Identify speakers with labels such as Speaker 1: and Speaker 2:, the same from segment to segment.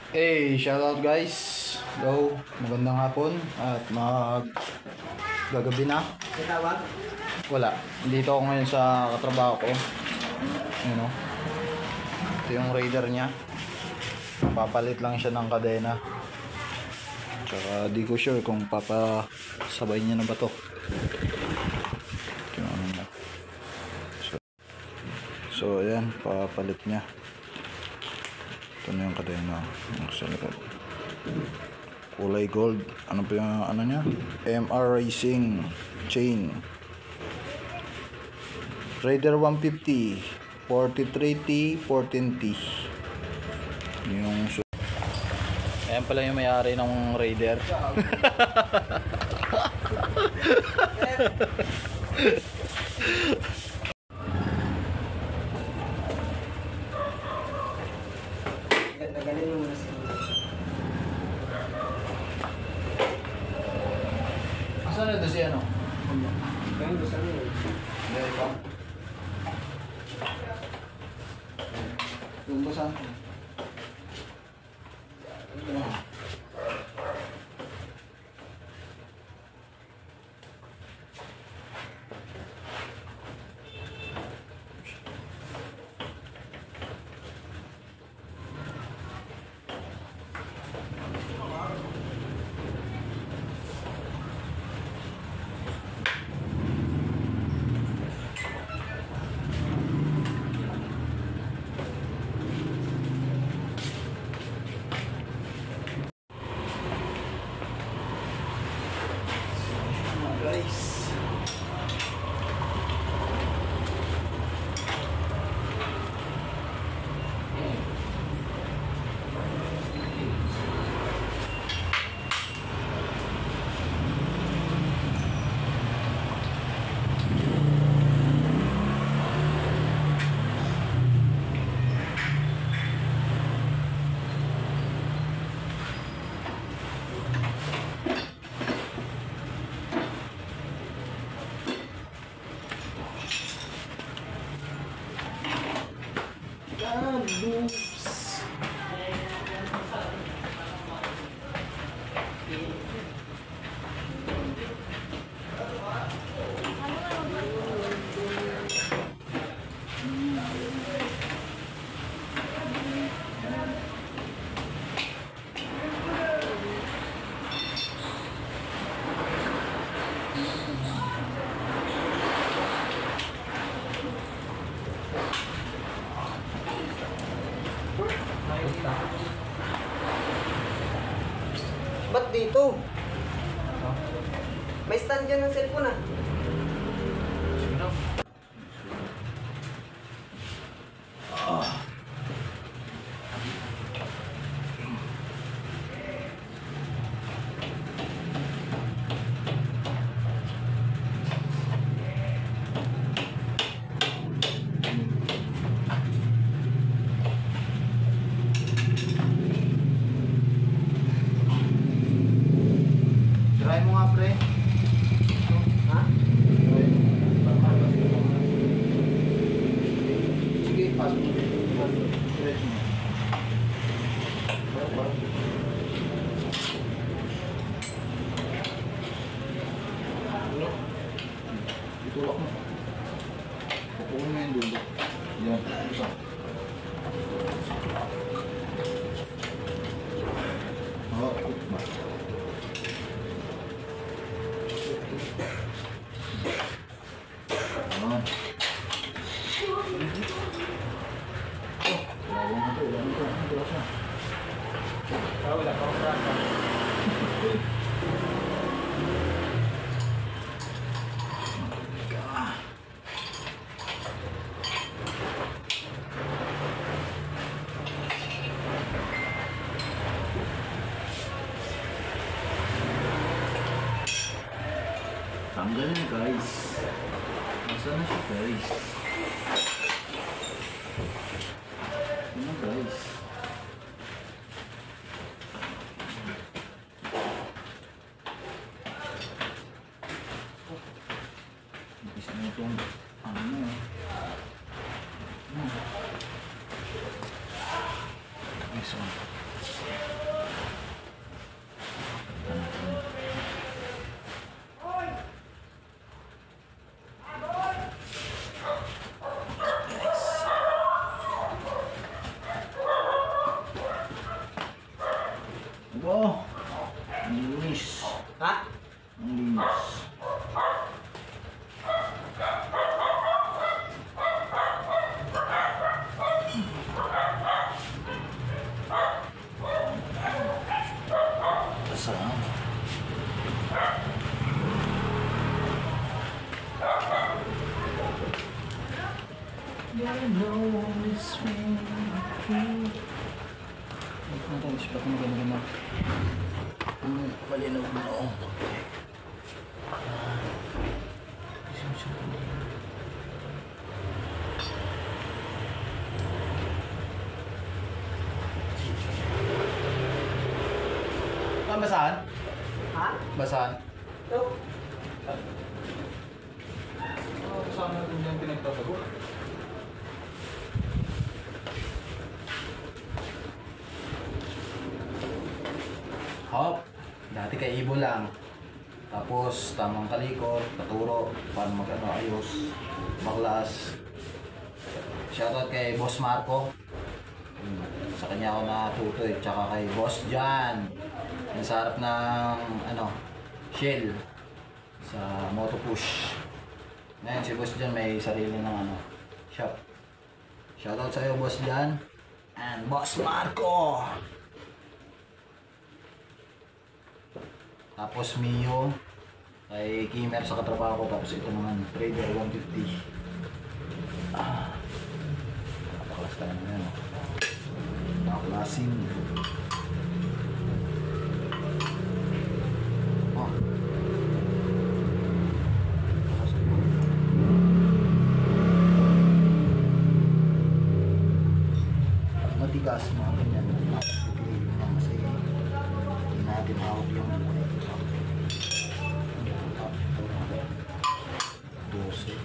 Speaker 1: Hey, shoutout guys. Hello, magandang hapon at gagabi na.
Speaker 2: Tawag?
Speaker 1: Wala, dito ako ngayon sa katrabaho ko. Ano? Ito yung Raider niya. Papalit lang siya ng kadena. Tsaka di ko sure kung papasabay niya na ba to. Ano niya. So ayan, papalit niya. Ito na yung kadena sa likod. Kulay gold. Ano pa yung ano niya? MR Racing chain. Raider 150 43T 14T. Yung ayan pala yung may-ari ng Raider.
Speaker 2: Tagalin mo muna siya.
Speaker 1: Asan na ito si ano?
Speaker 2: Kaya gusto mo yun.
Speaker 1: Hindi, ikaw. Yung basahan ko. Guys.
Speaker 2: Oops. Ba't dito? May stand dyan ng cellphone ah.
Speaker 1: Try mo nga pre.
Speaker 2: Ha?
Speaker 1: Sige, pasok mo. Diretso mo. Itulak mo. Pupunin mo yung dulo. Yan, isa. Oo, ikot ba? Ayan. Lawang ito, lawang ito. Ang tulas na.
Speaker 2: Wala pa akong rasa.
Speaker 1: Tanggal na guys. Nasaan na siya guys? Ano guys? Isa na itong ano. This one. Ito. Ang linis.
Speaker 2: Ha?
Speaker 1: Ang linis. Masarap. Wait natin, ispat mo ganyan. Malinaw na ako. Basahan?
Speaker 2: Ha?
Speaker 1: Basahan?
Speaker 2: Ito.
Speaker 1: Saan natin yung pinagtasagot? Hop! Dati kay Ibo lang. Tapos tamang kalikot, katuro, paano ayos, baklas. Shoutout kay Boss Marco. Sa kanya ako natuto eh. Tsaka kay Boss Jan. Yung sa harap ng Shell. Sa Moto Push. Ngayon si Boss Jan may sarili ng shop. Shoutout sa iyo Boss Jan. And Boss Marco. Tapos Mio kay Kimer sa katrabaho ko. Tapos ito naman Trader 150. Napakalas tayo na yan. Napaklasin. Matigas mga ganyan. Napakagay lang kasi hindi natin hawak yung buhay. 12.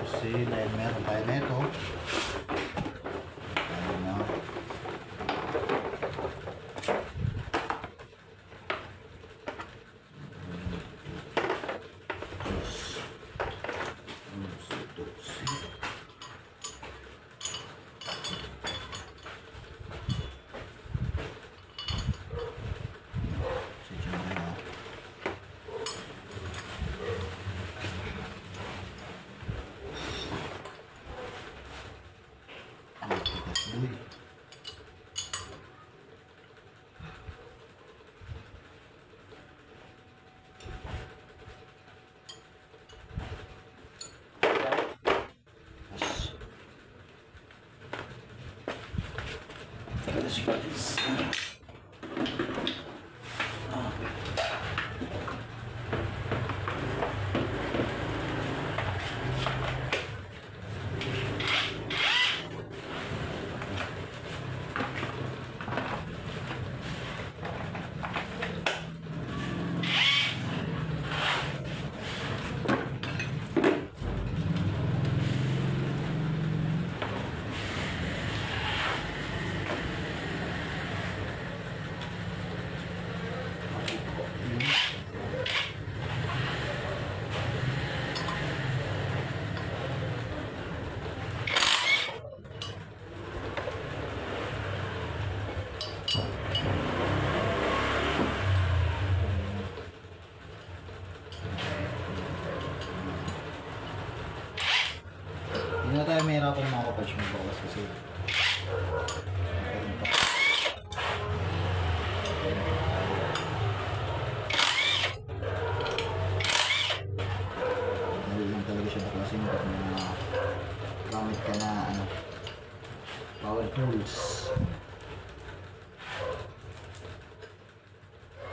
Speaker 1: Kasi dahil meron tayo nito. Ayun na. Hindi na tayo mahirapan mga kapatid mo bawas kasi hindi lang talaga siya baklasin kapag na gamit ka na power tools.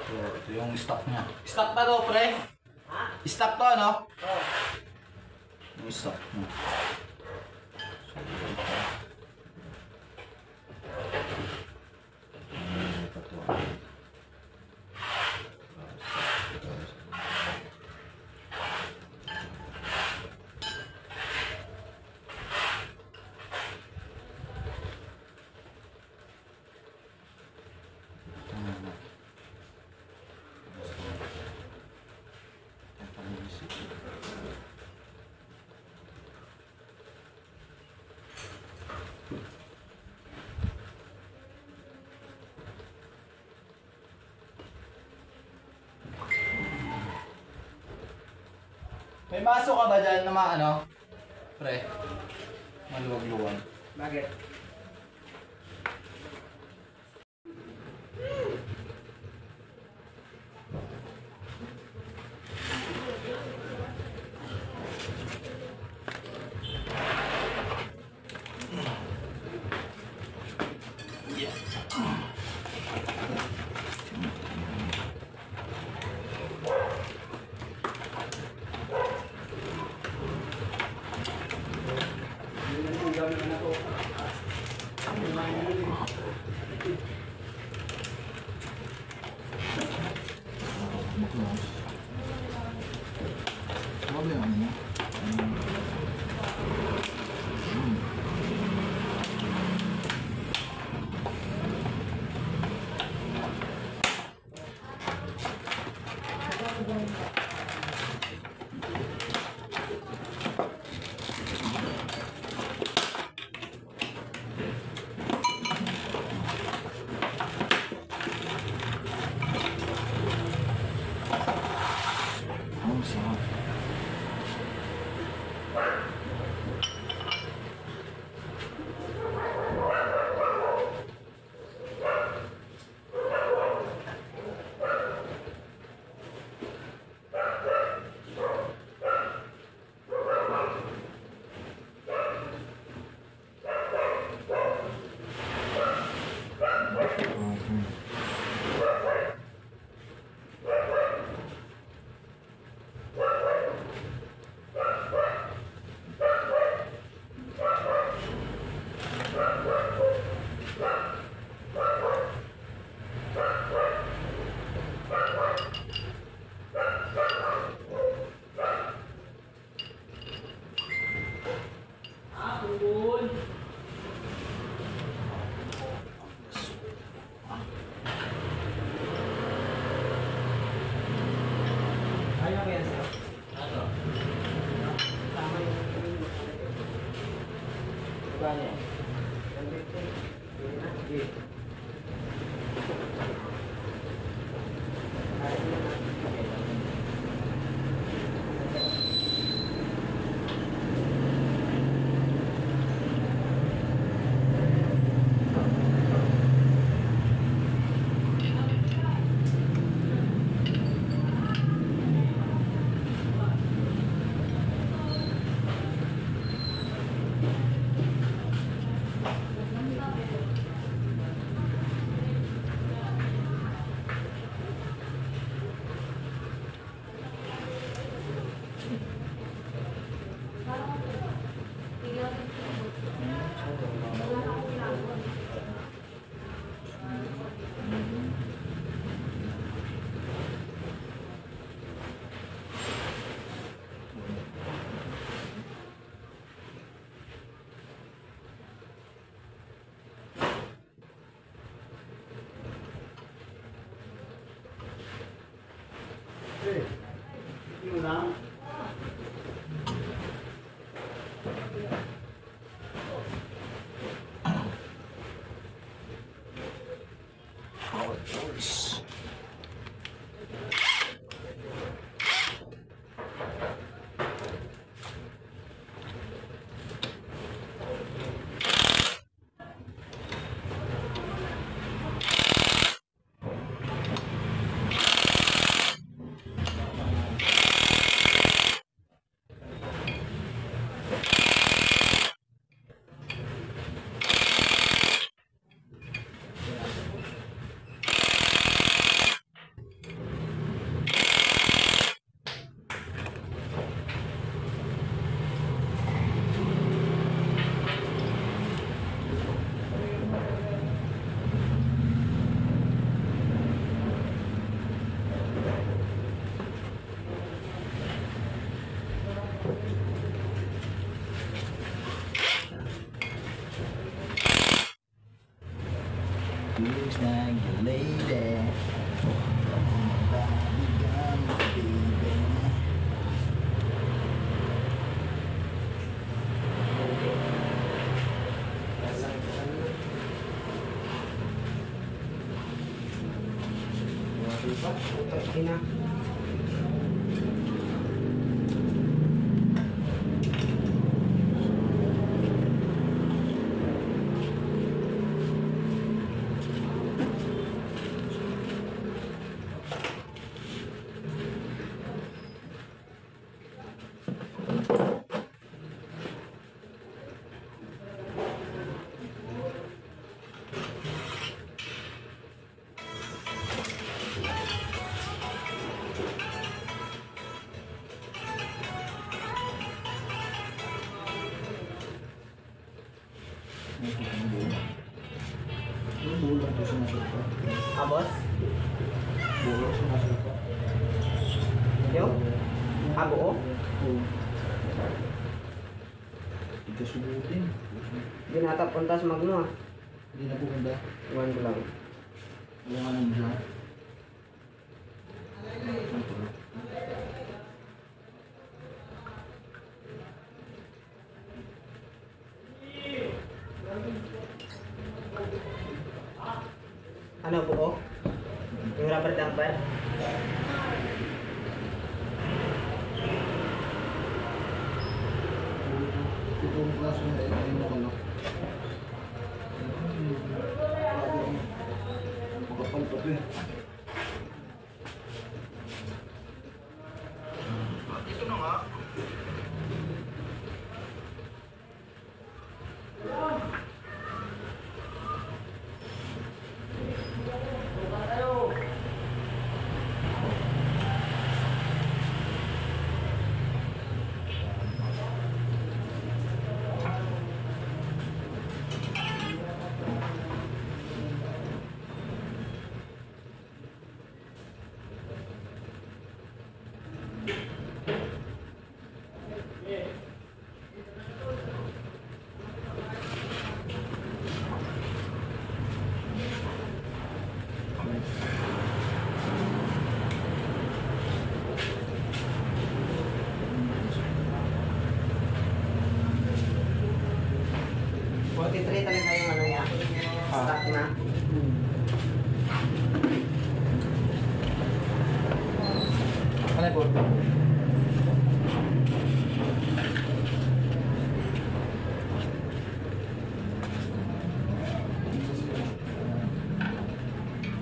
Speaker 1: So, ito yung stock niya. Stock pa to, pre?
Speaker 2: Ha?
Speaker 1: Stock to, ano?
Speaker 2: Oo.
Speaker 1: Yung stock niya. May baso ka ba dyan na ano? Pre, maluwag-luwag.
Speaker 2: Bakit?
Speaker 1: Grabe yung ano niya. Ang sarap. Ayaw ko yan sa'yo. Ano? Tama yung Magkano yan? 150. Sige. Yung lang. Looks like a lady. Body gun, baby.
Speaker 2: Ito, ina.
Speaker 1: Bulo ito sinasulpa.
Speaker 2: Ah, boss?
Speaker 1: Bulo sinasulpa.
Speaker 2: Yo? Ah, buo?
Speaker 1: Oo. Ito subutin.
Speaker 2: Di natap puntas magno ah.
Speaker 1: Hindi na pupunta.
Speaker 2: Iwan ko lang.
Speaker 1: Wala nga nang dyan.
Speaker 2: Ano buo? Yung rubber damper?
Speaker 1: Ito ang kaso na ito yung nakalak. Makapal pa ito eh. Ito na nga.
Speaker 2: Talaga yung ano niya. Stock na.
Speaker 1: Ano yung board?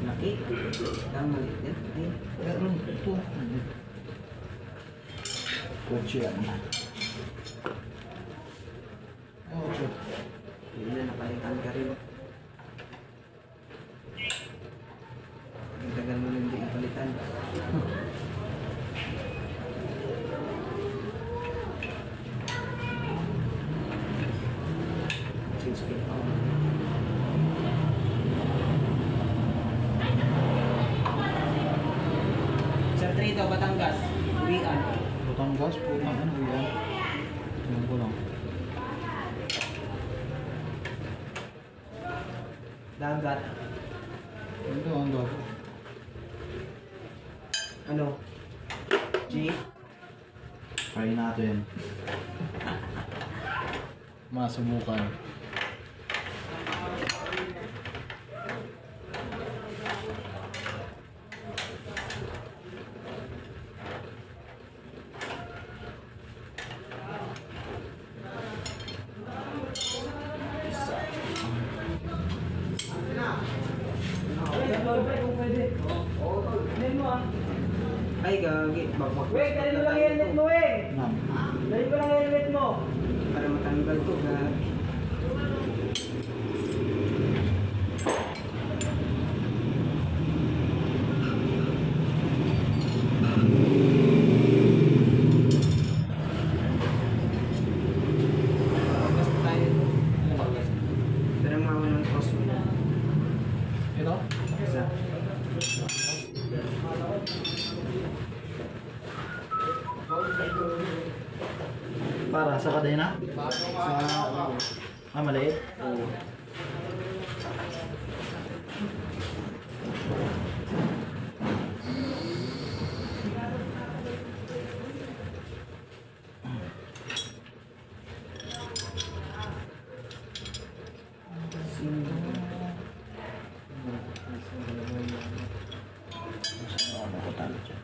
Speaker 2: Laki. Ang maliit yan. Ay,
Speaker 1: Pero ito. Kotse yan. Oh, shit.
Speaker 2: hindi na napalitan ka rin. Ang tagal mo hindi ipalitan. Change kit ako. Sir Trito, Batangas. Uwian.
Speaker 1: Batangas po. Ano yan? Tingnan ko lang.
Speaker 2: Dagat.
Speaker 1: Ito ang gago.
Speaker 2: Ano? G?
Speaker 1: Try natin. Masubukan.
Speaker 2: Ay, gagi. Bagbag.
Speaker 3: Wait, dali mo lang yung helmet mo eh!
Speaker 1: Nam.
Speaker 3: Dali mo lang yung helmet mo!
Speaker 2: Para matanggal ko, gagi. Basta tayo. Pero mawa ng cross mo.
Speaker 1: Ito?
Speaker 2: Isa.
Speaker 1: Para sa kadena? Maliit?
Speaker 2: Oo.
Speaker 1: Ano ko talo dyan?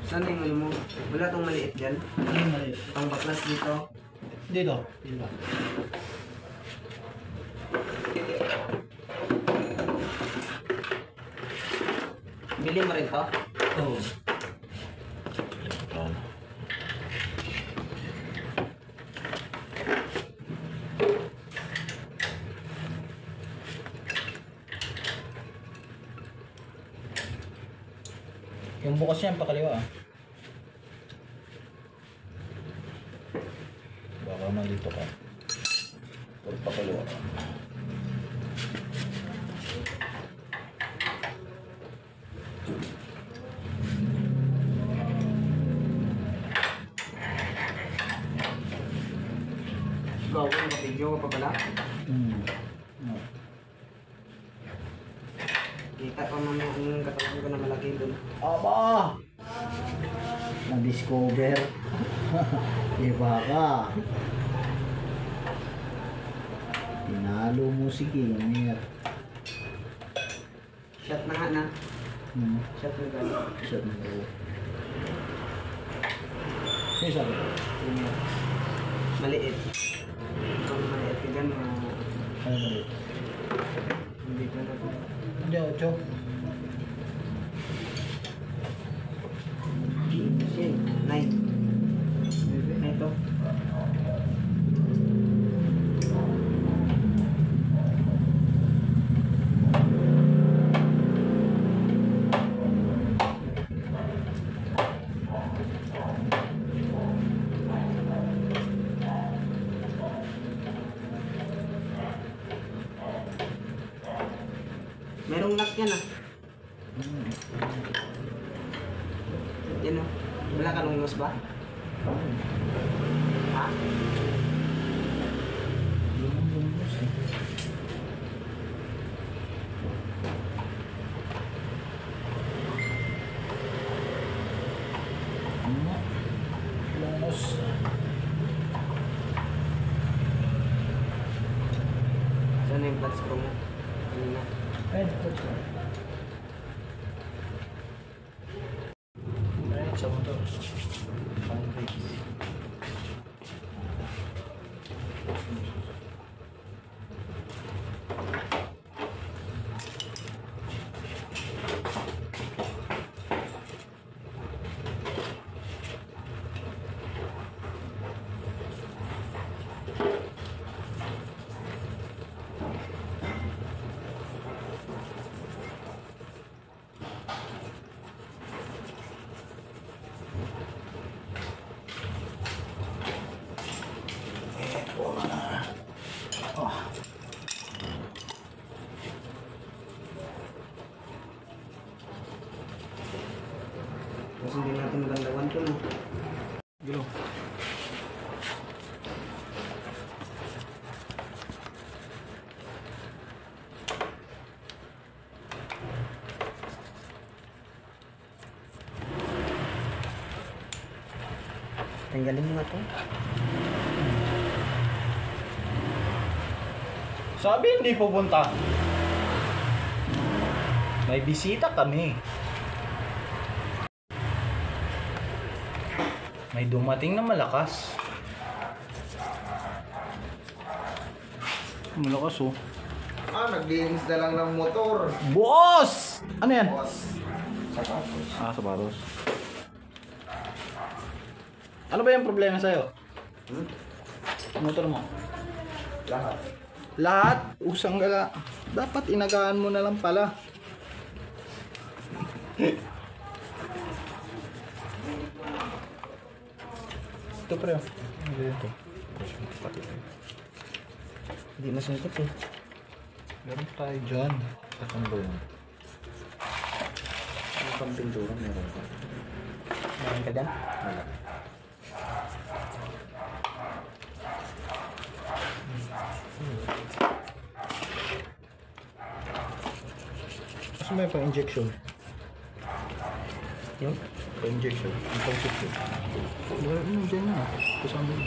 Speaker 2: Saan yung ano mo? Wala tong maliit dyan.
Speaker 1: Ano yung maliit?
Speaker 2: Pang baklas dito.
Speaker 1: Dito. Dito.
Speaker 2: Bili mo rin to?
Speaker 1: Oo. Yung bukas niya, pakaliwa ah. nandito ka. Pagpakalawa ka.
Speaker 2: Gawin na video ka pa pala.
Speaker 1: No.
Speaker 2: Kita pa man yung katawan ko na malaki doon.
Speaker 1: Aba! Na-discover. Iba ka. Tinalo mo si Kinger.
Speaker 2: Shot na nga na. Shot na gano'n.
Speaker 1: Shot na gano'n. Ano sabi?
Speaker 2: Maliit. Kung maliit ka dyan,
Speaker 1: Ano ba yun?
Speaker 2: hindi ka na po.
Speaker 1: Hindi, 8.
Speaker 2: Shit, 9. Na ito. Merong lock yan ah. Yan o. Wala ka nung news ba? Ha?
Speaker 1: Lumos.
Speaker 2: Saan yung flat screw mo? Kanina.
Speaker 1: Ayun, ito. Ayun, sa motor.
Speaker 2: Tapos hindi natin magandawan ito no.
Speaker 1: Gulo.
Speaker 2: Tanggalin mo nga ito.
Speaker 1: Sabi hindi pupunta. May bisita kami. May dumating na malakas. Malakas oh.
Speaker 4: Naglinis na lang ng motor.
Speaker 1: Boss! Ano yan?
Speaker 4: Boss. Sapatos.
Speaker 1: Sapatos. Ano ba yung problema sa'yo? Motor mo?
Speaker 4: Lahat.
Speaker 1: Lahat? Usang gala. Dapat inagaan mo na lang pala. Ito pre. Ano ito?
Speaker 2: Hindi masungkot eh.
Speaker 1: Meron tayo dyan. Saan ba yun?
Speaker 2: Ano pang pintura meron ka? Meron ka dyan?
Speaker 1: Wala. Kasi may pa-injection.
Speaker 2: Yung?
Speaker 1: Pa-injection. Yung pang-injection. Wala na dyan na. Kasama yun.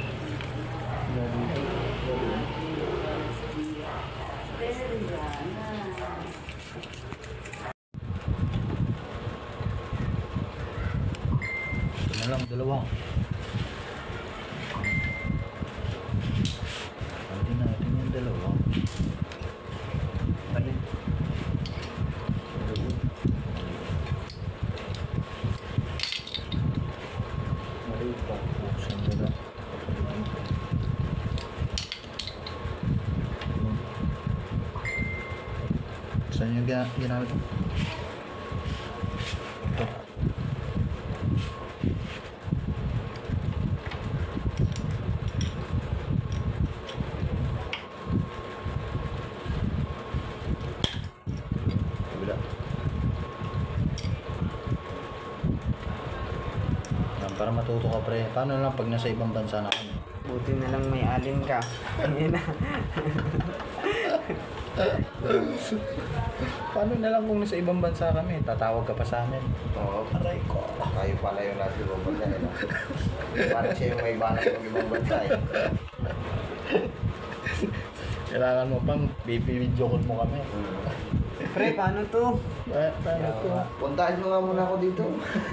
Speaker 1: Ito na lang, dalawa. Pwede natin yung dalawa. Alin? Mali pa. Buksan mo na. Saan yung ginamit mo? Ito. Para matuto ka pre. Paano lang pag nasa ibang bansa na kami?
Speaker 2: Buti na lang may alin ka. Ayun na.
Speaker 1: Paano na lang kung nasa ibang bansa kami? Tatawag ka pa sa amin.
Speaker 4: Oo.
Speaker 1: Aray ko.
Speaker 4: Kayo pala yung nasa ibang bansa eh. No? Parang siya yung may banat ng ibang bansa eh.
Speaker 1: Kailangan mo pang video call mo kami.
Speaker 2: Pre, paano to?
Speaker 1: Paano to?
Speaker 4: Puntahan nyo nga muna ako dito.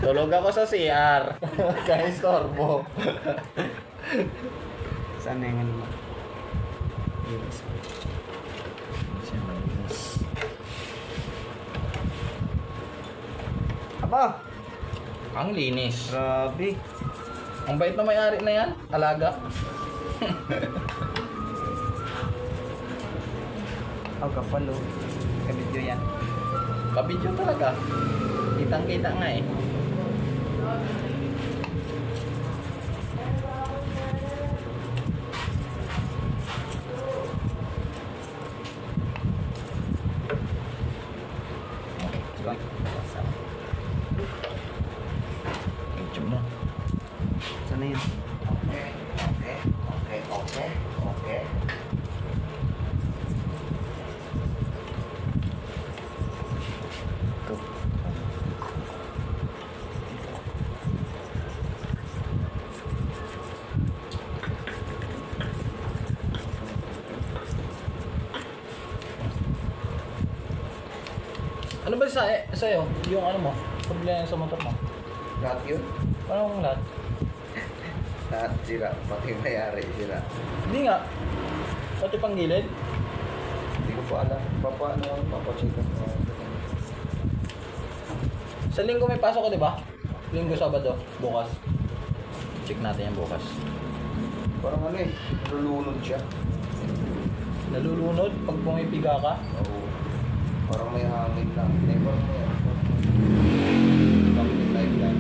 Speaker 1: Tulog ako sa CR. Kaya istorbo.
Speaker 2: Saan na yung ano mo? Yes. Aba!
Speaker 1: Ang linis.
Speaker 2: Grabe.
Speaker 1: Ang bait na may-ari na yan. Alaga.
Speaker 2: Oh, kapal oh. Kabidyo yan.
Speaker 1: Kabidyo talaga. Kitang-kita nga eh. Medyo mo.
Speaker 2: Saan na yun?
Speaker 4: Okay.
Speaker 1: Ito. Ano ba sa'yo? Yung ano mo? Problema sa motor mo?
Speaker 4: Lahat yun.
Speaker 1: Paano kung lahat?
Speaker 4: Lahat sila. Pati mayari sila.
Speaker 1: Hindi nga. Pati pang gilid.
Speaker 4: Hindi ko pa alam. Papacheck ko.
Speaker 1: Sa linggo may pasok ko, di ba? Linggo, Sabado, bukas. Check natin yan bukas.
Speaker 4: Parang ano eh. Nalulunod siya.
Speaker 1: Nalulunod pag pumipiga ka.
Speaker 4: Oo. Parang may hangin lang. Hindi, parang may bakit yung live lang?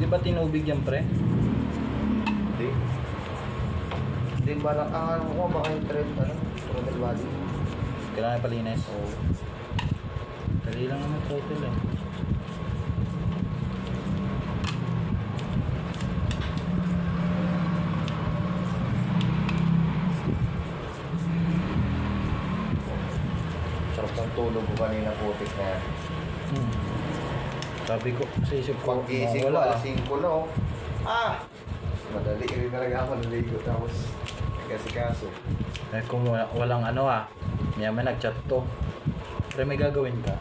Speaker 1: Di ba tinubig yan, pre?
Speaker 4: Hindi. Hindi ba lang ang ano ko, baka yung throttle body.
Speaker 1: Kailangan palinis.
Speaker 4: Oo.
Speaker 1: Dali lang naman throttle eh.
Speaker 4: Sarap ng tulog ko kanina putik na yan.
Speaker 1: Sabi ko, sa isip ko,
Speaker 4: Pag-gising ko,
Speaker 1: wala.
Speaker 4: alas 5 na oh. Madali rin talaga ako naligo tapos kasi kaso.
Speaker 1: Eh kung walang ano may nag-chat to. Pero may gagawin ka.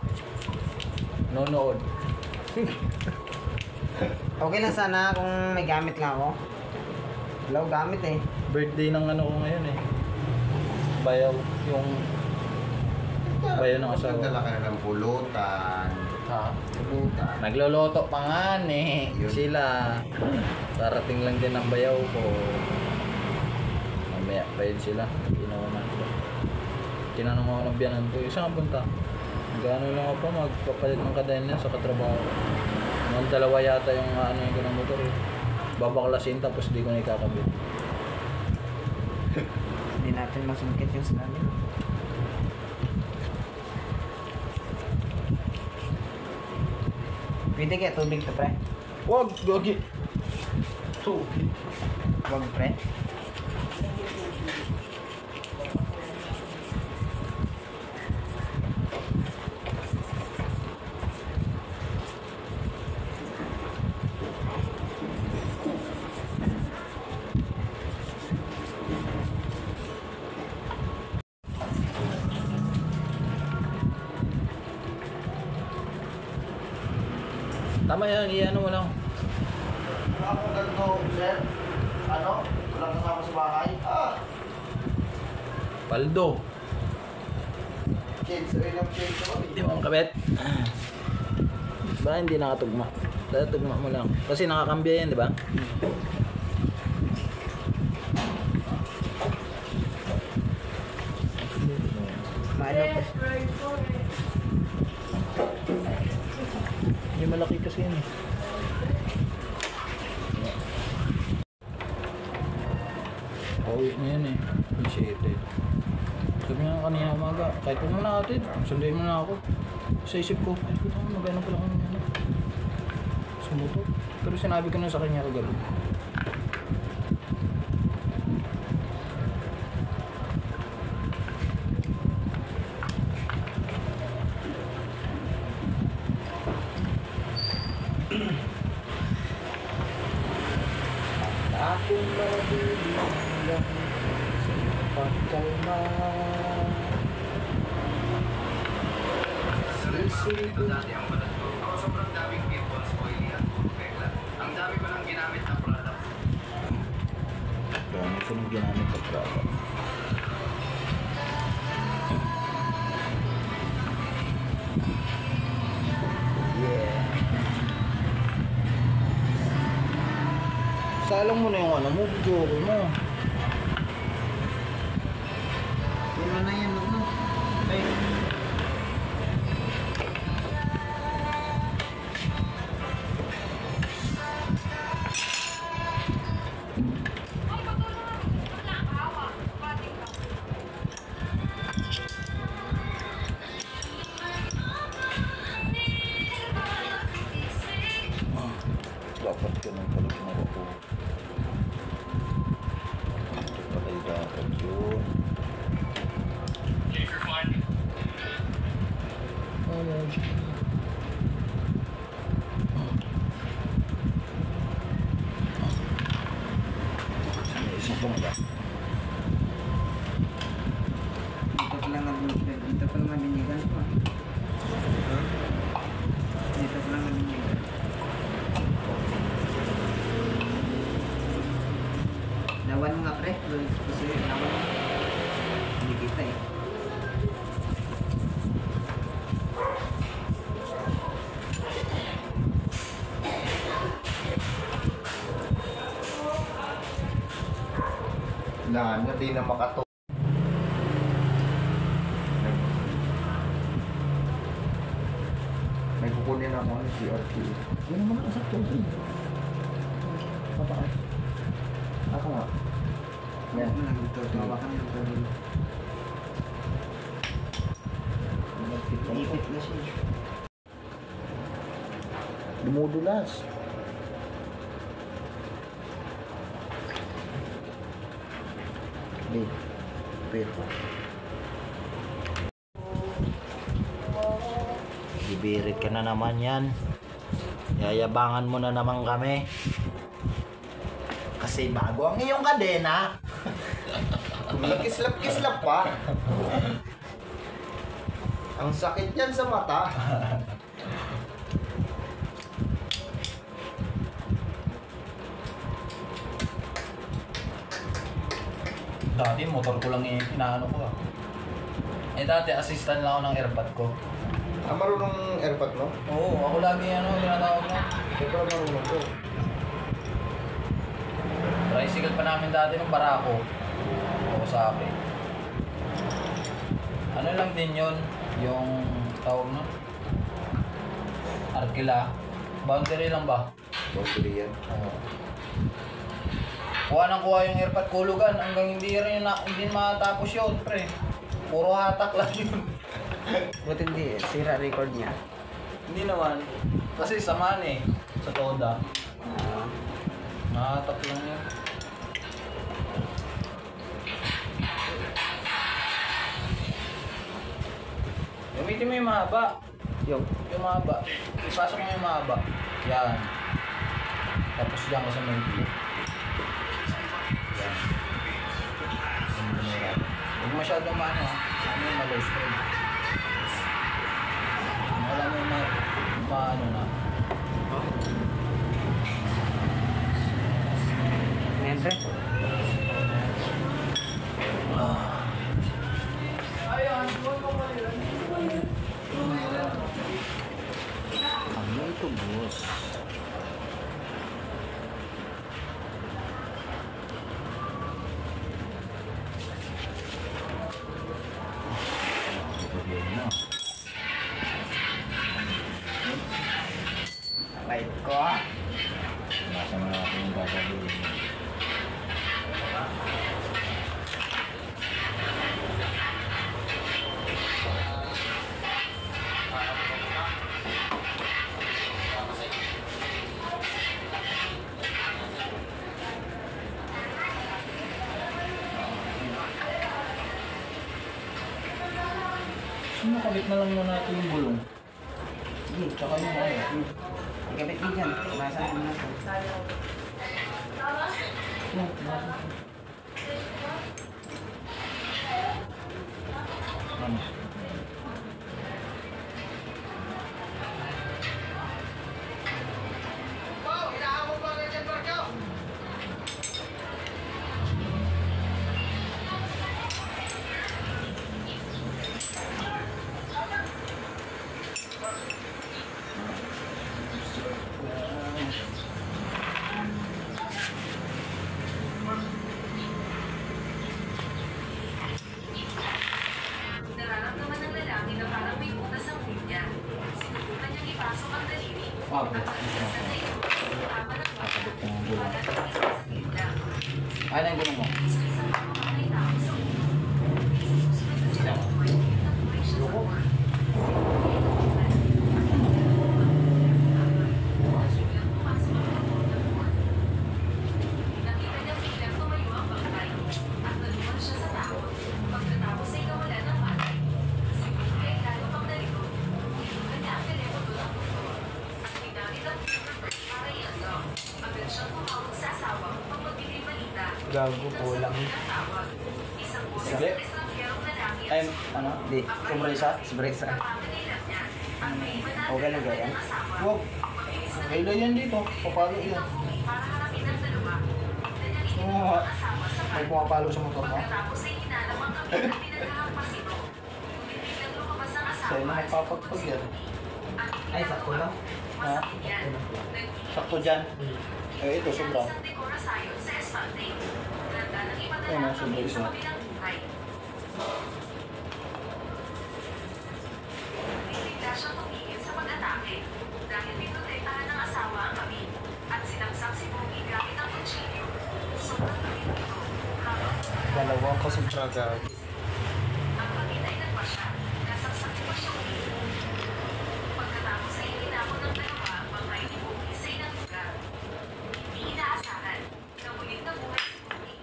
Speaker 1: Nonood.
Speaker 2: Okay lang sana kung may gamit nga ako. Wala akong gamit eh.
Speaker 1: Birthday ng ano ko ngayon eh. Bayaw yung bayaw ng asawa.
Speaker 4: Nagdala ka na ng pulutan. Pulutan.
Speaker 1: Nagloloto pa nga eh.
Speaker 4: Yun.
Speaker 1: Sila. Darating lang din ang bayaw ko. Mamaya pa yun sila. Ginawaman ko. Tinanong ako ng biyanan ko, saan ka punta? Gano'n lang ako magpapalit ng kadena sa katrabaho. Mga dalawa yata yung ano ko ng motor eh. Babaklasin tapos di ko na ikakabit.
Speaker 2: Hindi natin masungkit yung salamin. Pwede kaya tubig to, pre?
Speaker 1: Wag! Gogi! Tubig.
Speaker 2: Wag, pre.
Speaker 1: Tama yan, iyan mo lang.
Speaker 4: Ako ganito, sir. Ano? Walang kasama sa bahay?
Speaker 1: Paldo.
Speaker 4: Kids, ayun ang kids ko.
Speaker 1: Hindi mo ang kabit. Ba hindi nakatugma. Dahil tugma mo lang. Kasi nakakambya yan, di ba?
Speaker 2: Maano pa.
Speaker 1: Hindi malaki kasi yun eh. Pauwi na yan eh. Initiated. Sabi nga kanina umaga, kahit huwag mo na natin, sunduin mo na ako. Sa isip ko, ay puta, magano pala kami ano. Sa motor. Pero sinabi ko na sa kanya agad.
Speaker 4: Akong mabibilang sa pagkalma.
Speaker 5: Ito dati ang balat ko. Sobrang daming pimples, oily at pekla. Ang dami ko nang ginamit na products.
Speaker 1: Dami ko nang ginamit sa product. Yeah. Salang mo na yung ano mo, video ko mo.
Speaker 2: Wala na yan, no? Ay,
Speaker 1: Dapat ka nang palit mo ako. Ito pala yung dapat yun. Isang pa ba?
Speaker 2: dito pa lang nabinigan ko. Dito pa lang nabinigan. Lawan mo nga pre, kasi lawan mo. Hindi kita eh.
Speaker 4: Na di na makato. May kukunin ako ng CRT.
Speaker 1: Yan naman ang sakto.
Speaker 4: Papakas. Ako nga.
Speaker 2: Yan. Tumawakan yung tuloy. Ipit na siya.
Speaker 1: Dumudulas. Pero bibirit ka na naman yan. Yayabangan mo na naman kami. Kasi bago ang iyong kadena.
Speaker 4: Kumikislap-kislap pa. Ang sakit yan sa mata.
Speaker 1: Dati motor ko lang inaano ko ah. Dati assistant lang ako ng airpot ko.
Speaker 4: Marunong airpot mo?
Speaker 1: Oo, ako lagi tinatawag mo.
Speaker 4: Siyempre marunong ko.
Speaker 1: Tricycle pa namin dati ng barako. Oo sa akin. Ano lang din yun, yung tawag no? Arkila. Boundary lang ba?
Speaker 4: Boundary yan.
Speaker 1: Oo. Kuha nang kuha yung airpot kulugan hanggang hindi matapos yun, pre. Puro hatak lang yun.
Speaker 2: Buti hindi, sira record niya.
Speaker 1: Hindi naman. Kasi samaan eh. Sa Toda. Nahatak lang yun. Gamitin mo yung mahaba. Yung mahaba. Ipasok mo yung mahaba. Yan. Tapos dyan ka sa main clip. Yan. Huwag masyadong maano ha. Ano yung malo spread. Wala mo yung maano na.
Speaker 2: Ayan pre.
Speaker 1: Ano ito, boss? Problema.
Speaker 2: Bait ko.
Speaker 1: Nasa na natin yung gagawin. mo, kabit na lang muna natin yung gulong.
Speaker 2: Sige.
Speaker 1: Tsaka yung ano.
Speaker 2: Ikabit din dyan. Basa mo na ito.
Speaker 1: Ano?
Speaker 6: Nararamdaman ng lalaki na parang may butas ang linya. Sinubukan niyang ipasok ang daliri.
Speaker 1: Ah,
Speaker 6: At ang isa na ito, tama ng bata.
Speaker 1: Nakabit ko yung gulong.
Speaker 6: Wala nang isa sa gitna.
Speaker 1: Ay, na yung gulong mo.
Speaker 6: Isang pamamahay tao sa ulo. Susunod na siya ng buhay, natuloy siya sa buwan. Sulang pumasok ang motor ng buwan. Nakita niya biglang tumayo ang bangkay at naluwan siya sa takot. Pagkatapos ay nawala ng malay. Siguro ay lalo pang nalito. Tinugan niya ang telepono ng motor at ginamit ang fingerprint para i-unlock. Agad siyang tumawag sa asawa upang magbigay balita.
Speaker 2: Gago po lang.
Speaker 6: Ang tawag. Isang boses
Speaker 1: Sige.
Speaker 6: ng estrangerong lalaki
Speaker 1: Ay, ano?
Speaker 2: Hindi.
Speaker 1: Kumbresa?
Speaker 2: Sobresa.
Speaker 6: Kapamilya niya at may iba na
Speaker 2: Okay lang ba yan?
Speaker 6: ng asawa.
Speaker 1: Huwag.
Speaker 6: Mabilis na
Speaker 1: Kailan yan dito? Papalo yan.
Speaker 6: nang bumi para harapin ang dalawa. Bigla niyang
Speaker 1: Oo
Speaker 6: itinulong
Speaker 1: nga.
Speaker 6: ang asawa sa
Speaker 1: May
Speaker 6: kanya.
Speaker 1: pumapalo sa motor mo.
Speaker 6: Pagkatapos ay hinanap ang kapit na pinaghahampas ito. Ngunit biglang lumabas ang asawa
Speaker 1: Sa'yo na
Speaker 6: at
Speaker 1: magpapagpag yan.
Speaker 6: At hindi
Speaker 2: Ay,
Speaker 6: na
Speaker 2: sakto lang.
Speaker 1: Ha?
Speaker 6: masakit yan. Nagtingin
Speaker 1: Sakto dyan. Eh, ito,
Speaker 6: siya
Speaker 1: sobra.
Speaker 6: isang dekorasayon sa espante. Ganda ng iba na
Speaker 1: Ayun,
Speaker 6: lang
Speaker 1: nasa
Speaker 6: kami
Speaker 1: isa.
Speaker 6: sa kabilang buhay. Bigla siyang tumigil sa pag-atake dahil pinotektahan ng asawa ang kabin at sinaksak si Bogey gamit ang kutsilyo. Sobrang galing ito. Habang
Speaker 2: Dalawang kasubra gago.
Speaker 6: ang kabin ay nagpasya, nasaksak ko pa siyang ulo. Pagkatapos ay hinabol ng dalawa ang bangkay ni Bogey sa ilang lugar. Hindi inaasahan na muling nabuhay si Bogey.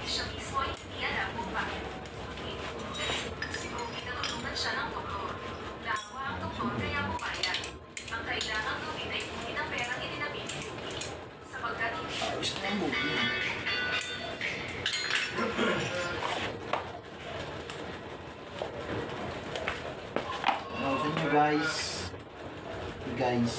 Speaker 6: Siya mismo ay hindi alam kung bakit. Si Bogey natulungan siya ng doktor. Naawa ang doktor kaya pumayag. Ang kailangang gawin ay kunin ang perang ininabit ni Bogey. Sapagkat hindi
Speaker 1: Ayos na yung booking. Ayusin nyo guys. Guys.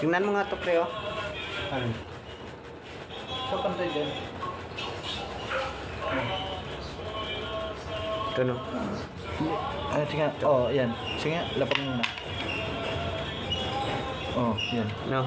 Speaker 2: Tingnan mo nga to, pre, oh.
Speaker 1: Ano? Sa pantay dyan.
Speaker 2: Ito, no.
Speaker 1: Ay, tingnan. Oh, yan. Sige nga, lapag mo muna. Oh, yan.
Speaker 2: No.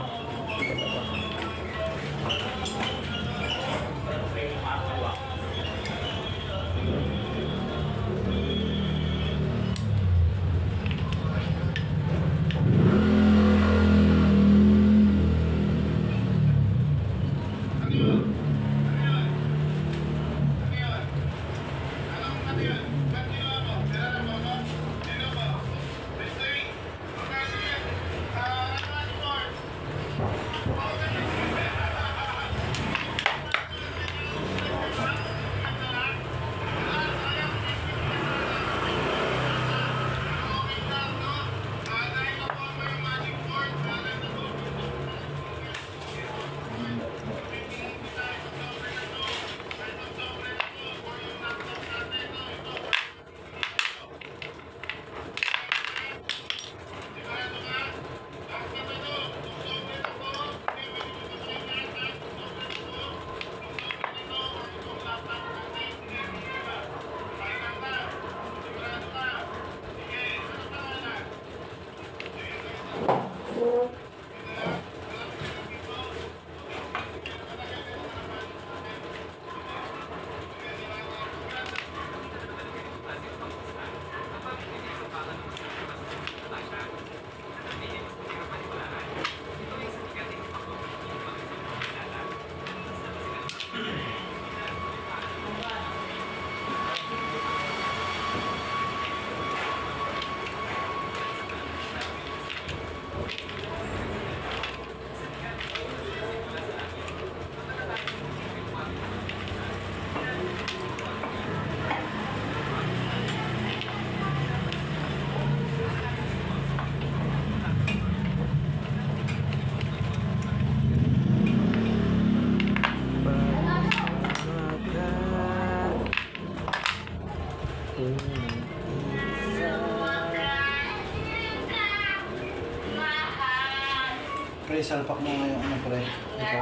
Speaker 1: Pre, salpak mo ngayon ano pre. Ito.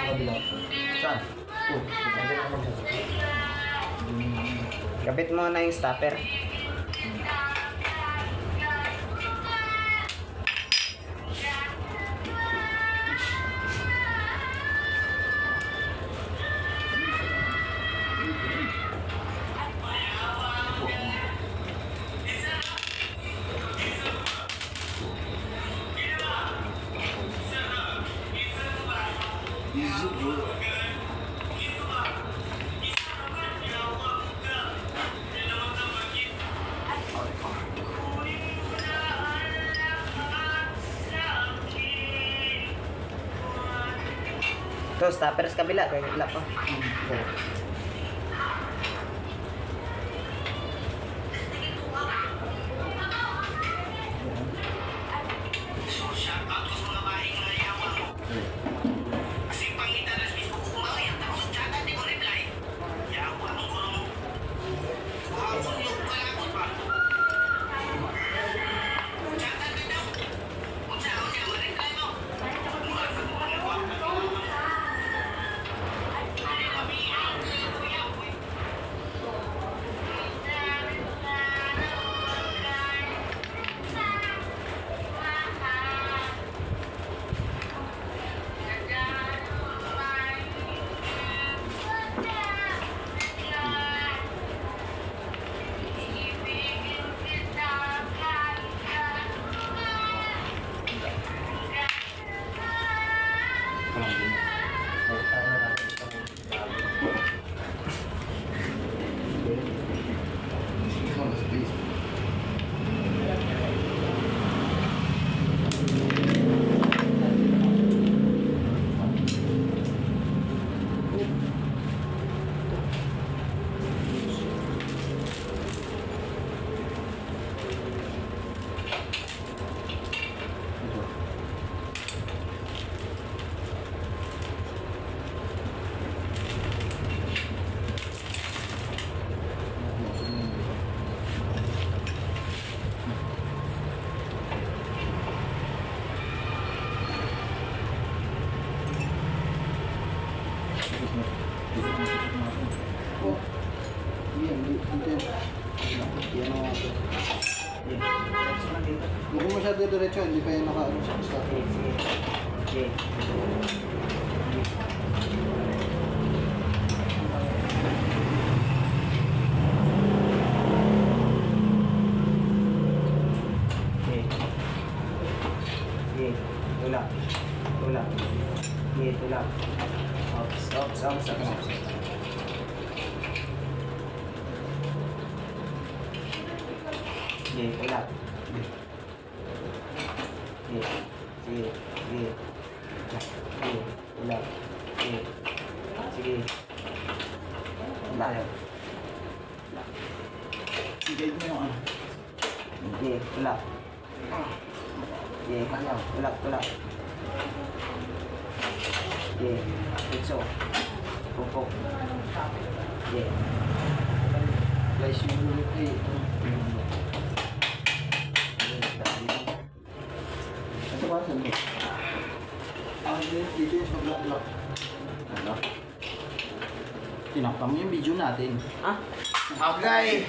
Speaker 1: Kabila.
Speaker 4: Saan? Oh, nandiyan ako magsasabi.
Speaker 2: Kapit mo na yung stopper.
Speaker 1: Easy bro.
Speaker 2: Ito, stopper sa kabila. Kaya kabila pa.
Speaker 5: Shoutout ko sa mga baing mga yawan mo. Kasi pangitan na mismo ko kumawi ang tapos chat at di ko reply. Yawan mo guro mo. Hapon yung kalakot pa. Chat at di daw. Kung saan niya ma-reply mo. Mula sa kumaliwa. Ay, kami ang kuya.
Speaker 1: Huwag mo masyado diretso, hindi pa yan naka-ano sa stop.
Speaker 2: Okay. Okay. Tulak. Tulak. Okay, tulak. Ops, ops, ops, ops, ops. Okay, tulak. Okay. Sige. Sige. Sige. Tulak. Sige. Sige. Tulak.
Speaker 1: I-guide mo yung ano.
Speaker 2: Okay, tulak. Okay, kanya. Tulak, tulak. Okay, pitso. Pupok. Okay.
Speaker 1: Guys, yung ulit eh. Ito ba? Saan mo? Dito yung sa block. Ano? Tinakpan mo yung video natin.
Speaker 2: Ah?
Speaker 1: Okay!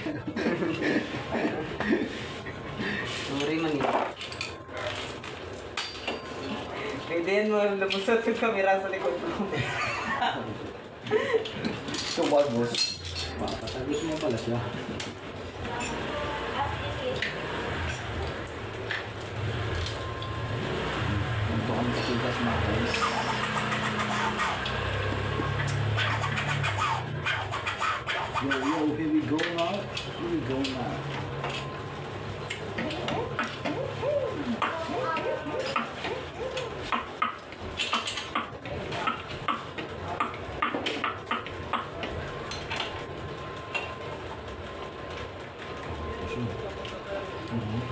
Speaker 2: Sorry man yun. Pwede yan mo nabusot yung camera sa likod ko.
Speaker 1: So what, boss? Makakatagos mo pala siya. Ito kami katigas mga guys. Yo, here we go now. Here we go now.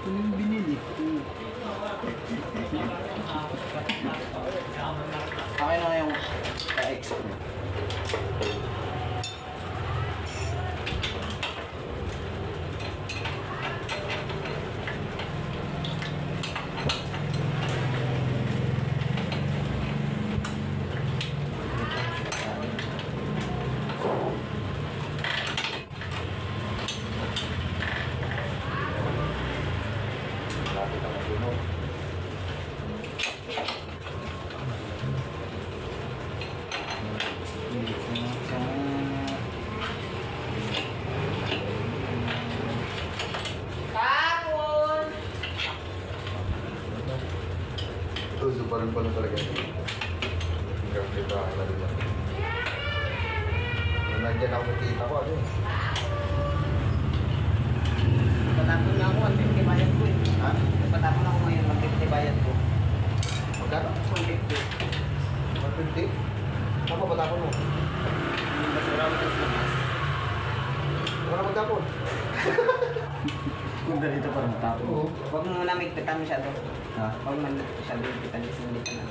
Speaker 1: Ito yung binili ko. Akin na yung ka-exit mo.
Speaker 4: Uso pa rin pala talaga. Hanggang kita ka na rin lang. Nung nandyan ako sa tita ko, ano eh.
Speaker 2: Patapon na ako, 150 bayad ko eh.
Speaker 4: Ha?
Speaker 2: Patapon ako ngayon, 150 bayad ko.
Speaker 4: Magkano?
Speaker 2: 150.
Speaker 4: 150? Saan pa patapon mo?
Speaker 2: Basura ko sa labas.
Speaker 4: Wala na magtapon.
Speaker 1: Kung ganito pa rin tapos.
Speaker 4: Oo.
Speaker 2: Huwag mo muna magpitan masyado.
Speaker 1: Ha?
Speaker 2: Huwag mo masyado magpitan kasi hindi ka na.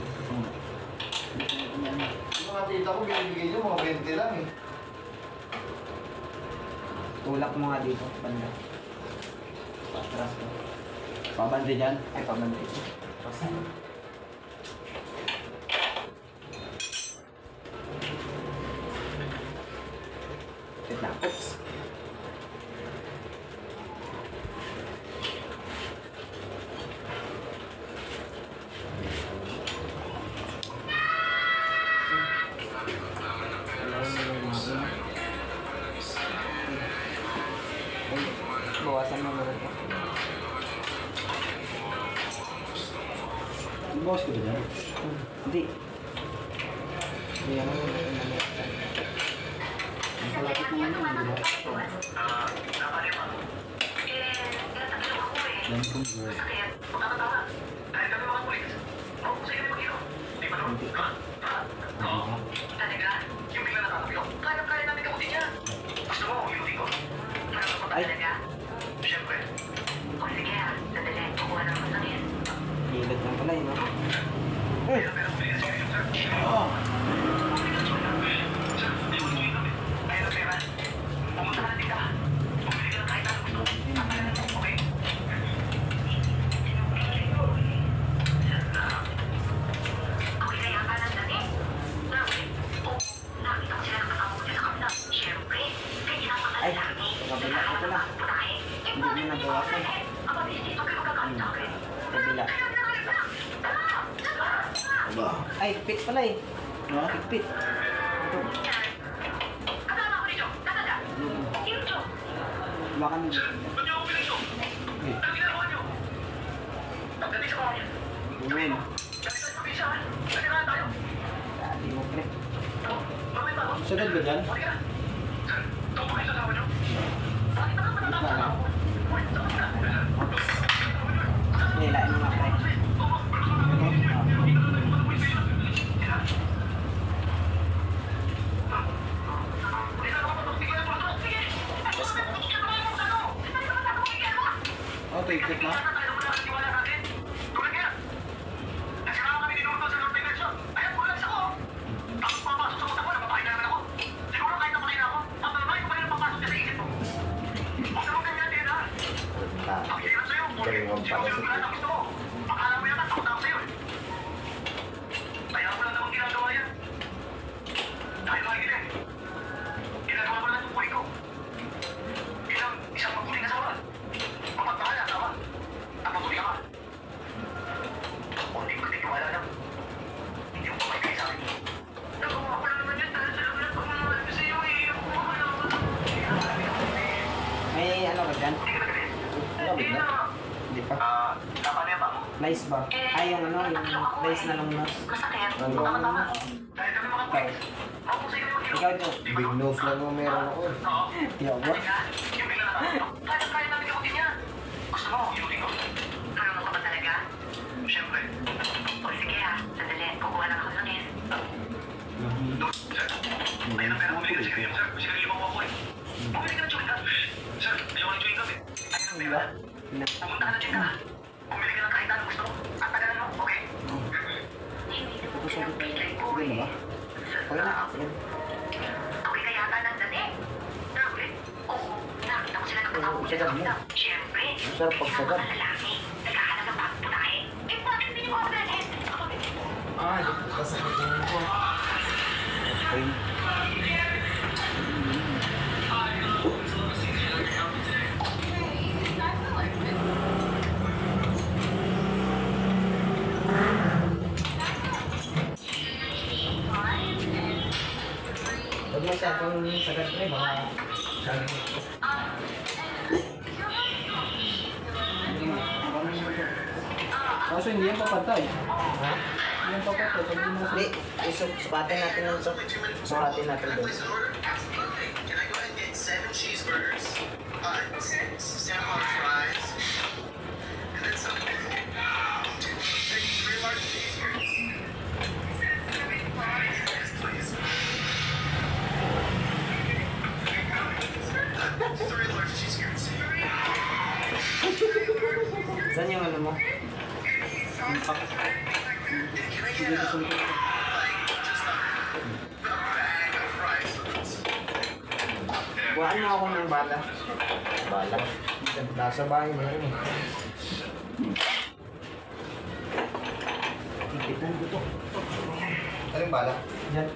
Speaker 4: Yung mga tita ko, binibigay nyo, mga 20 lang eh.
Speaker 2: Tulak mo nga dito, banda. Patras ko.
Speaker 1: Pabante dyan.
Speaker 2: Ay, pabanda ito. Wait lang. Oops. Bawasan mo muna ito.
Speaker 1: Bawas ko ba dyan?
Speaker 2: Hindi. Hindi ako nalagyan.
Speaker 1: Ang palapit naman yun, di ba? Yan kong girl.
Speaker 2: Ay, hilot lang pala yun, no? Ay, kabila ko pala. Hindi mo nabawasan. Kabila.
Speaker 1: Aba.
Speaker 2: Ay, pit pala eh.
Speaker 1: Ha?
Speaker 2: Pit. Baka nyo.
Speaker 1: Gawin.
Speaker 2: Dali mo, pre.
Speaker 1: Sagad ba dyan?
Speaker 2: Nilain mo nga, pre.
Speaker 1: Oh, take it na.
Speaker 4: Galing mo pala sa tita.
Speaker 2: May ano ka dyan?
Speaker 1: Labig na.
Speaker 2: Hindi pa. Nice ba? Ay, yung ano, yung nice na long nose. Ikaw, Joe.
Speaker 4: Big nose lang yung meron ako eh.
Speaker 2: Ikaw ba?
Speaker 4: Diba?
Speaker 2: Na. Tapos sabi ko, sige na ba? Okay na, sige.
Speaker 4: Sagad mo. Sarap pag sagad. Ay, kasakit naman ko.
Speaker 1: Ay.
Speaker 2: Huwag masyadong sagad, pre. Baka sabi mo. Hindi mo. Baka naman ito.
Speaker 1: Kaso hindi yan papatay.
Speaker 2: Ha?
Speaker 1: Hindi yan papatay. Pag hindi mo
Speaker 2: Hindi, sukatin natin yung sukatin natin doon.
Speaker 5: Absolutely. Can I go ahead and get 7 cheeseburgers? Salmon fries. And then some. Take 3 large cheeseburgers. Yes, please. 3 large cheeseburgers.
Speaker 2: Saan yung ano mo? Yung pack.
Speaker 5: Can I get just a bag of fries, please?
Speaker 2: Buhaan mo ako ng bala.
Speaker 4: Bala. Nasa bahay mo rin eh.
Speaker 2: Tipitan ko to.
Speaker 4: Anong bala?
Speaker 2: Diyan.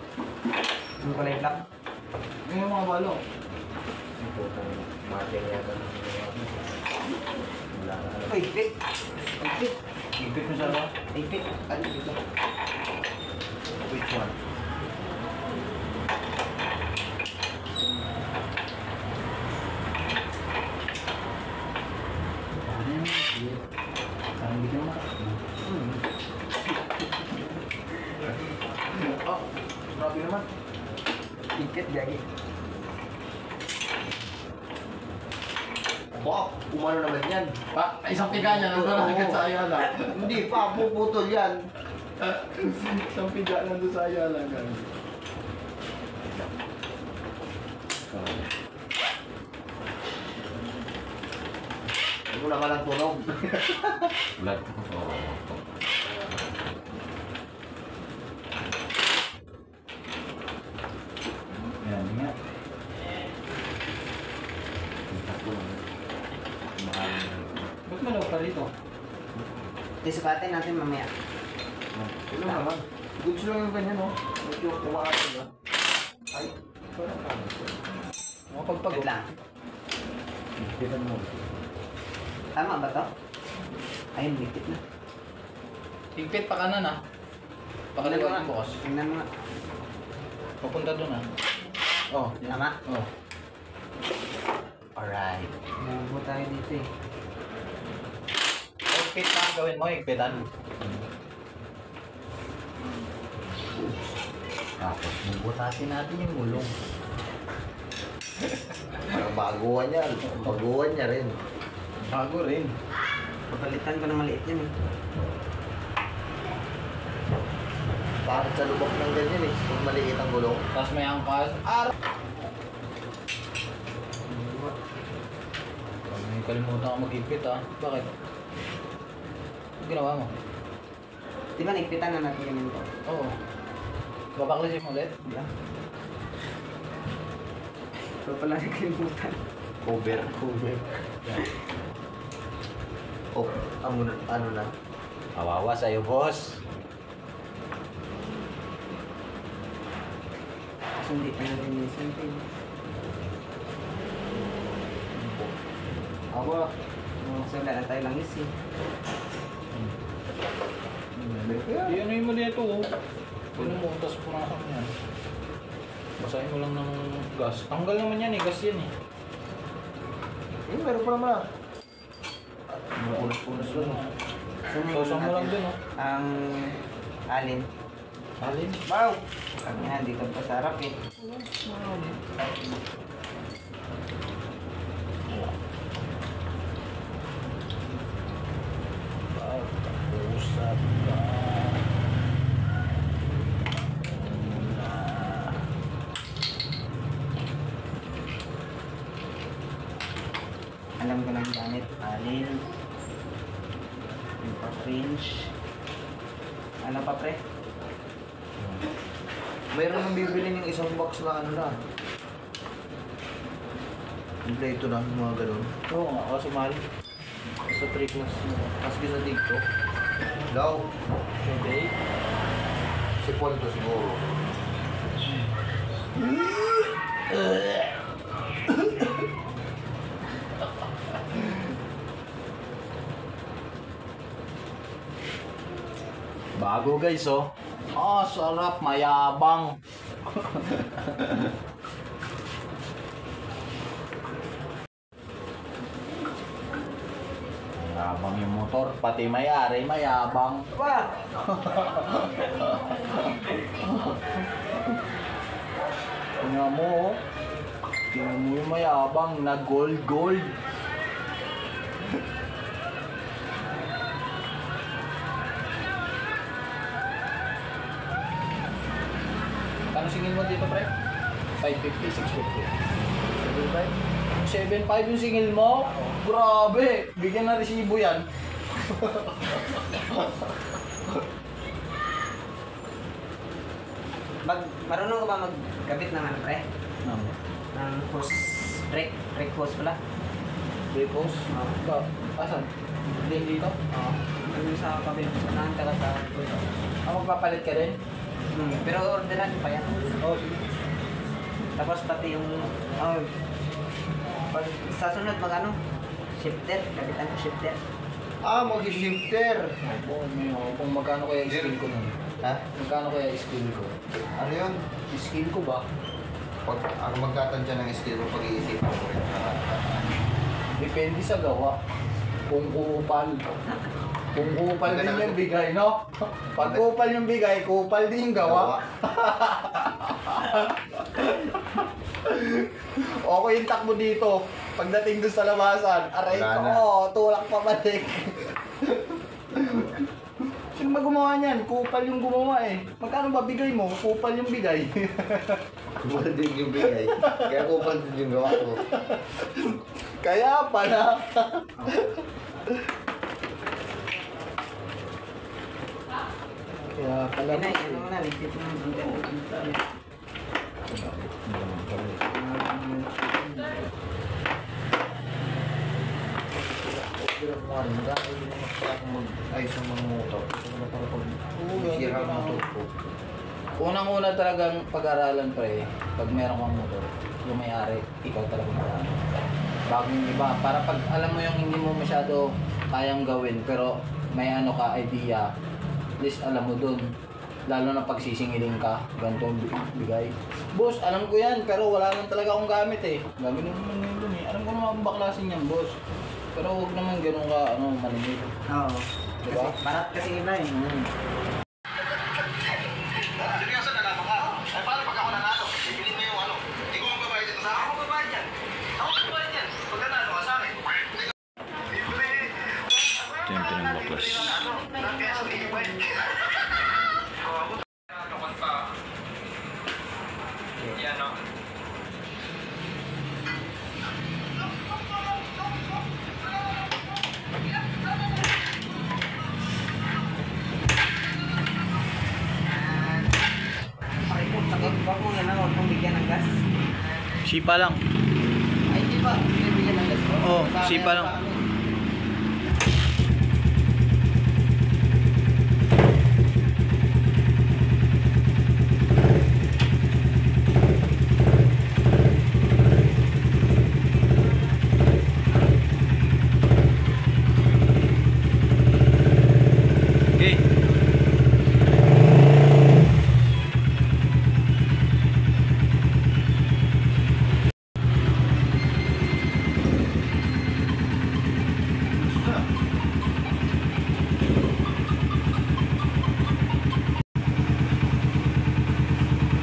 Speaker 2: Yung kulay black.
Speaker 1: yung mga balo.
Speaker 4: Ang putang mating yata. Wala na.
Speaker 2: Uy, ipit. Ipit.
Speaker 1: Higpit mo siya ba?
Speaker 2: Ipit.
Speaker 4: Ano dito? Which one?
Speaker 1: Ano yun? Parang hindi ka naman.
Speaker 4: Oh, grabe naman.
Speaker 2: Ipit, gagi.
Speaker 4: Wow, umano naman yan.
Speaker 1: Pa, isang piga niya, nandun na agad sa ayala.
Speaker 4: Hindi pa, puputol yan.
Speaker 1: Isang piga nandun sa ayala.
Speaker 4: Wala ka lang tunog.
Speaker 1: Blood. Yan nga. Ba't malaw pa rito?
Speaker 2: Sukatin natin mamaya.
Speaker 4: Ano naman? Goods lang yung ganyan, no? Medyo kumakain ba? Ay, parang ano.
Speaker 1: Mga pagpagod.
Speaker 2: Wait lang.
Speaker 1: Kita mo.
Speaker 2: Tama ba to? Ayun, ipit na.
Speaker 1: Higpit pa kanan ah. Pakaliwa mo bukas.
Speaker 2: Tingnan mo nga.
Speaker 1: Papunta doon ah. Oh, yan.
Speaker 2: Tama?
Speaker 1: Oh.
Speaker 2: Alright. Nabubo tayo dito eh.
Speaker 1: Higpit na ang gawin mo, higpitan. Tapos bubutasin natin yung gulong.
Speaker 4: Parang baguhan yan. Baguhan niya rin.
Speaker 1: Bago rin.
Speaker 2: Papalitan ko ng maliit yan eh.
Speaker 4: Bakit sa lubak ng ganyan eh? Kung maliit ang gulong.
Speaker 1: Tapos may angkas. May kalimutan ka mag-higpit ah. Bakit? Ano ginawa mo?
Speaker 2: Di ba nagpitan na natin ganyan to?
Speaker 1: Oo. Babaklasin mo ulit?
Speaker 2: Yeah. Ito pala nagkalimutan.
Speaker 4: Cover. Cover. Oh, ano na?
Speaker 1: Kawawa sa'yo, boss.
Speaker 2: Kasi hindi pa natin yung something.
Speaker 1: Awa.
Speaker 2: So wala na tayo langis eh.
Speaker 1: Di ano yung mali ito oh. Pinumutas po na kami yan. Basahin mo lang ng gas. Tanggal naman yan eh, gas yan eh.
Speaker 4: Eh, meron pa naman ah. Punas-punas lang ah.
Speaker 1: Sosong mo lang dun oh.
Speaker 2: Ang alin.
Speaker 1: Alin?
Speaker 2: Wow! Kami nga, dito pa sa harap eh.
Speaker 1: Usap ka.
Speaker 2: Alam ko lang gamit. Alin. Yung pa-fringe. Ano pa pre?
Speaker 4: Mayroon nang bibili ng isang box na ano na. Kompleto na, yung mga ganun.
Speaker 1: Oo nga, kaso mahal.
Speaker 4: Sa 3 class mo. Maski sa dito. Daw.
Speaker 1: Okay.
Speaker 4: Si Ponto siguro.
Speaker 1: Bago guys oh. Ah, sarap, mayabang. Mayabang yung motor, pati may-ari, mayabang.
Speaker 2: Ba?
Speaker 1: Tingnan mo, oh. Tingnan mo yung mayabang na gold. Kano singil mo dito, pre? 550, 650. 7.5 yung singil mo? Grabe! Bigyan na resibo yan.
Speaker 2: Marunong ka ba magkabit ng ano, pre? Ng hose, brake hose pala?
Speaker 1: Depos?
Speaker 2: Oo.
Speaker 1: Asan? Dito?
Speaker 2: Oo. Yung sa kabit, unahan ka sa dito.
Speaker 1: Magpapalit ka rin?
Speaker 2: Pero orderan pa yan.
Speaker 1: Oo, sige.
Speaker 2: Tapos pati yung, pag sa sunod mag-ano, shifter, kabitan ko shifter.
Speaker 4: Mag-shifter.
Speaker 1: Kung magkano kaya skill ko nun?
Speaker 4: Ha?
Speaker 1: Magkano kaya skill ko?
Speaker 4: Ano yun?
Speaker 1: Skill ko ba?
Speaker 4: Pag ang magkatansya ng skill mo, pag-iisipan mo rin.
Speaker 1: Depende sa gawa. Kung kupal. Kung kupal din yung bigay, no? Pag kupal yung bigay, kupal din yung gawa. Okay yung takbo dito. Pagdating doon sa labasan, aray
Speaker 4: Wala na.
Speaker 1: ko, tulak pa balik. Sino ba gumawa niyan? Kupal yung gumawa eh. Magkano ba bigay mo? Kupal yung bigay.
Speaker 4: Kupal din yung bigay. Kaya kupal din yung gawa ko.
Speaker 1: Kaya pala. Kaya pala.
Speaker 2: Pinay, ano mo na, lipit mo ng internet.
Speaker 4: Ayos ang mga motor. Para pag sira ang motor ko.
Speaker 1: Unang-una talagang pag-aralan pre, pag meron kang motor, yung may-ari, ikaw talaga mag-ano. Bago yung iba, para pag alam mo yung hindi mo masyado kayang gawin, pero may ano ka, idea, at least alam mo dun. Lalo na pag sisingilin ka, ganito yung bigay. Boss, alam ko yan, pero wala lang talaga akong gamit eh. Gamit naman yun dun eh. Alam ko naman ang baklasin yan, boss. Pero huwag naman ganun ka, manimil.
Speaker 2: Oo.
Speaker 1: Diba?
Speaker 2: Kasi, barat kasi iba eh.
Speaker 5: Seryoso na naman ka. Ay, paano pag ako nanalo? Ibilin mo yung ano. Hindi ko magbabayad dito sa akin. Ako magbabayad yan. Ako magbabayad yan. Pag nanalo ka sa akin.
Speaker 1: Siyempre ng baklas.
Speaker 5: Yan o.
Speaker 2: Pakipot, sakot. Huwag mo yan, huwag mong bigyan ng gas.
Speaker 1: Sipa lang.
Speaker 2: Ay, di ba? Bigyan ng gas ko.
Speaker 1: Oo, sipa lang. Okay.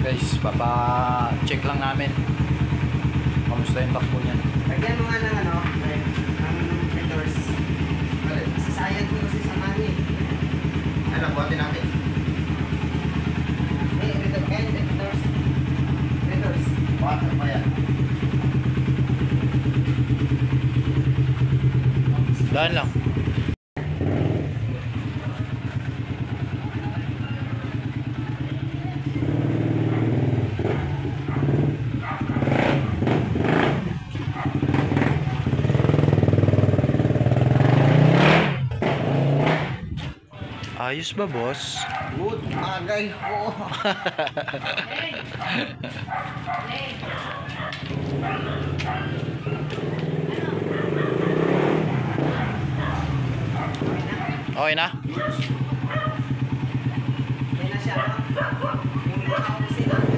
Speaker 1: Guys, papa-check lang namin. Kamusta yung takbo niyan?
Speaker 2: Lagyan mo nga ng ano, ng feathers. Sasayad mo kasi sa money.
Speaker 4: Ano, buhatin natin.
Speaker 2: Feathers. Feathers.
Speaker 4: Buhatin pa yan.
Speaker 1: Daan lang. Ayos ba, boss?
Speaker 4: Good, agay ko.
Speaker 1: Okay na?
Speaker 2: Yan na siya, no? Yung mga kasi na.